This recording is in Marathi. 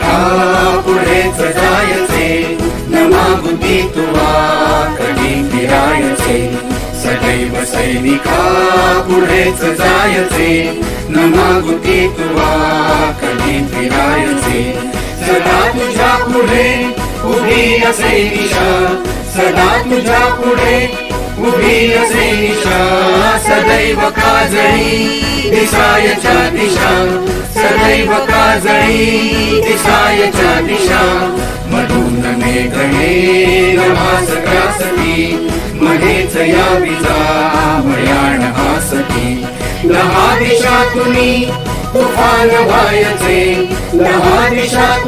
सैनिका पुढेच जायचे, न मागुती तुवा कधी फिरायचे. सदैव सैनिका पुढेच जायचे, न मागुती तुवा कधी फिरायचे. सदा तुझ्या पुढे उभी असे दिशा, सदा तुझ्या पुढे उभी असे दिशा. सदैव काजळी दिसायच्या दिशा, सदैव काजळी दिसायच्या दिशा. मधून मेघणे नभास ग्रासती, मध्येच या विजा भयाण हासती. 10 दिशातून तुफान व्हायचे, 10 दिशा